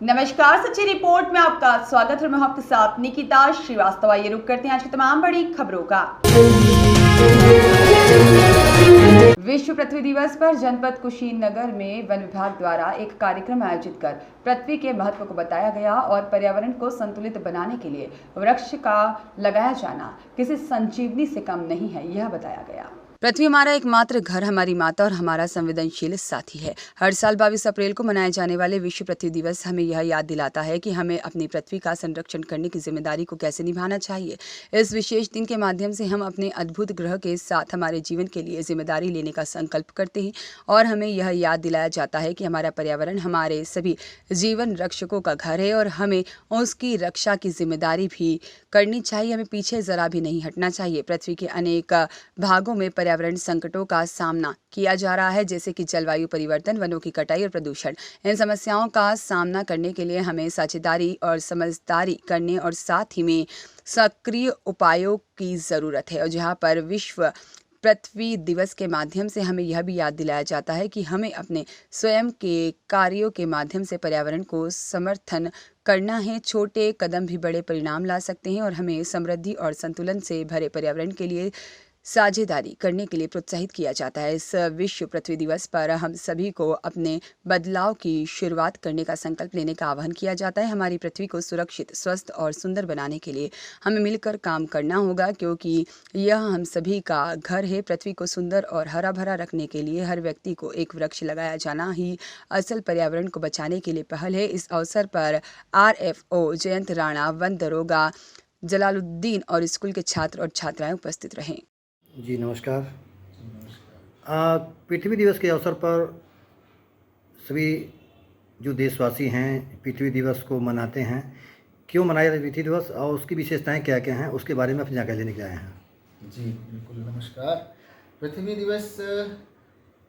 नमस्कार, सच्ची रिपोर्ट में आपका स्वागत है। मैं हूं आपके साथ निकिता श्रीवास्तव। ये रुक करते हैं आज की तमाम बड़ी खबरों का। विश्व पृथ्वी दिवस पर जनपद कुशीनगर में वन विभाग द्वारा एक कार्यक्रम आयोजित कर पृथ्वी के महत्व को बताया गया और पर्यावरण को संतुलित बनाने के लिए वृक्ष का लगाया जाना किसी संजीवनी से कम नहीं है, यह बताया गया। पृथ्वी हमारा एकमात्र घर, हमारी माता और हमारा संवेदनशील साथी है। हर साल 22 अप्रैल को मनाए जाने वाले विश्व पृथ्वी दिवस हमें यह याद दिलाता है कि हमें अपनी पृथ्वी का संरक्षण करने की जिम्मेदारी को कैसे निभाना चाहिए। इस विशेष दिन के माध्यम से हम अपने अद्भुत ग्रह के साथ हमारे जीवन के लिए जिम्मेदारी लेने का संकल्प करते हैं और हमें यह याद दिलाया जाता है कि हमारा पर्यावरण हमारे सभी जीवन रक्षकों का घर है और हमें उसकी रक्षा की जिम्मेदारी भी करनी चाहिए। हमें पीछे जरा भी नहीं हटना चाहिए। पृथ्वी के अनेक भागों में पर्यावरण संकटों का सामना किया जा रहा है, जैसे कि जलवायु परिवर्तन, वनों की कटाई और प्रदूषण। इन समस्याओं का सामना करने के लिए हमें साझेदारी और समझदारी करने और साथ ही में सक्रिय उपायों की जरूरत है। और जहां पर विश्व पृथ्वी दिवस के माध्यम से हमें यह भी याद दिलाया जाता है कि हमें अपने स्वयं के कार्यों के माध्यम से पर्यावरण को समर्थन करना है। छोटे कदम भी बड़े परिणाम ला सकते हैं और हमें समृद्धि और संतुलन से भरे पर्यावरण के लिए साझेदारी करने के लिए प्रोत्साहित किया जाता है। इस विश्व पृथ्वी दिवस पर हम सभी को अपने बदलाव की शुरुआत करने का संकल्प लेने का आह्वान किया जाता है। हमारी पृथ्वी को सुरक्षित, स्वस्थ और सुंदर बनाने के लिए हमें मिलकर काम करना होगा, क्योंकि यह हम सभी का घर है। पृथ्वी को सुंदर और हरा भरा रखने के लिए हर व्यक्ति को एक वृक्ष लगाया जाना ही असल पर्यावरण को बचाने के लिए पहल है। इस अवसर पर RFO जयंत राणा, वन दरोगा जलालुद्दीन और स्कूल के छात्र और छात्राएं उपस्थित रहे। जी नमस्कार। पृथ्वी दिवस के अवसर पर सभी जो देशवासी हैं पृथ्वी दिवस को मनाते हैं। क्यों मनाया जाता है पृथ्वी दिवस और उसकी विशेषताएं क्या क्या हैं, उसके बारे में अपनी जानकारी लेने के लिए आए हैं। जी बिल्कुल, नमस्कार। पृथ्वी दिवस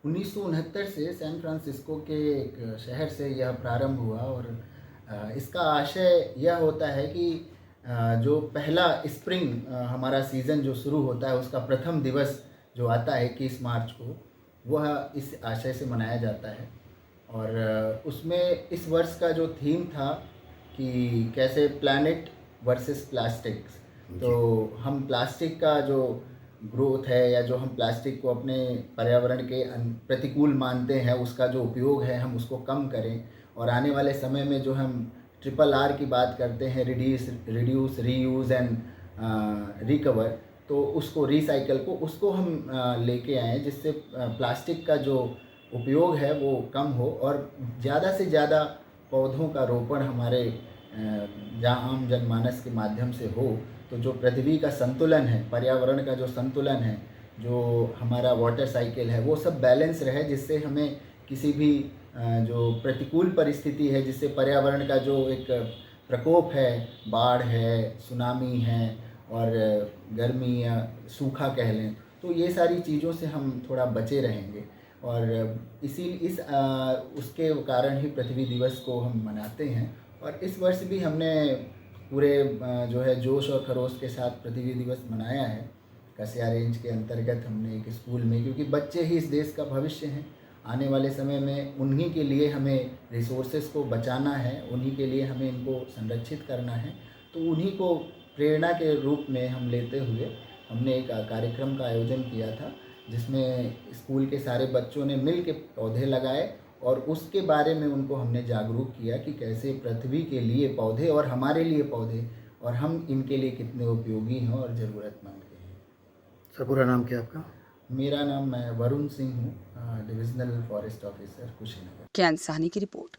1969 से सैन फ्रांसिस्को के एक शहर से यह प्रारंभ हुआ और इसका आशय यह होता है कि जो पहला स्प्रिंग हमारा सीज़न जो शुरू होता है उसका प्रथम दिवस जो आता है 21 मार्च को, वह इस आशय से मनाया जाता है। और उसमें इस वर्ष का जो थीम था कि कैसे प्लैनेट वर्सेस प्लास्टिक्स, तो हम प्लास्टिक का जो ग्रोथ है या जो हम प्लास्टिक को अपने पर्यावरण के प्रतिकूल मानते हैं, उसका जो उपयोग है हम उसको कम करें और आने वाले समय में जो हम RRR की बात करते हैं, रिड्यूस रीयूज़ एंड रिकवर, तो उसको रिसाइकल को उसको हम लेके आएँ, जिससे प्लास्टिक का जो उपयोग है वो कम हो और ज़्यादा से ज़्यादा पौधों का रोपण हमारे जहाँ आम जनमानस के माध्यम से हो। तो जो पृथ्वी का संतुलन है, पर्यावरण का जो संतुलन है, जो हमारा वाटर साइकिल है, वो सब बैलेंस रहे, जिससे हमें किसी भी जो प्रतिकूल परिस्थिति है, जिससे पर्यावरण का जो एक प्रकोप है, बाढ़ है, सुनामी है और गर्मी या सूखा कह लें, तो ये सारी चीज़ों से हम थोड़ा बचे रहेंगे। और उसके कारण ही पृथ्वी दिवस को हम मनाते हैं। और इस वर्ष भी हमने पूरे जो है जोश और खरोश के साथ पृथ्वी दिवस मनाया है। कसिया रेंज के अंतर्गत हमने एक स्कूल में, क्योंकि बच्चे ही इस देश का भविष्य हैं, आने वाले समय में उन्हीं के लिए हमें रिसोर्सेज को बचाना है, उन्हीं के लिए हमें इनको संरक्षित करना है। तो उन्हीं को प्रेरणा के रूप में हम लेते हुए हमने एक कार्यक्रम का आयोजन किया था, जिसमें स्कूल के सारे बच्चों ने मिल के पौधे लगाए और उसके बारे में उनको हमने जागरूक किया कि कैसे पृथ्वी के लिए पौधे और हमारे लिए पौधे और हम इनके लिए कितने उपयोगी हैं और ज़रूरतमंद हैं। सर पूरा नाम क्या आपका? मेरा नाम, मैं वरुण सिंह हूँ, डिविजनल फॉरेस्ट ऑफिसर कुशीनगर। ज्ञान साहनी की रिपोर्ट।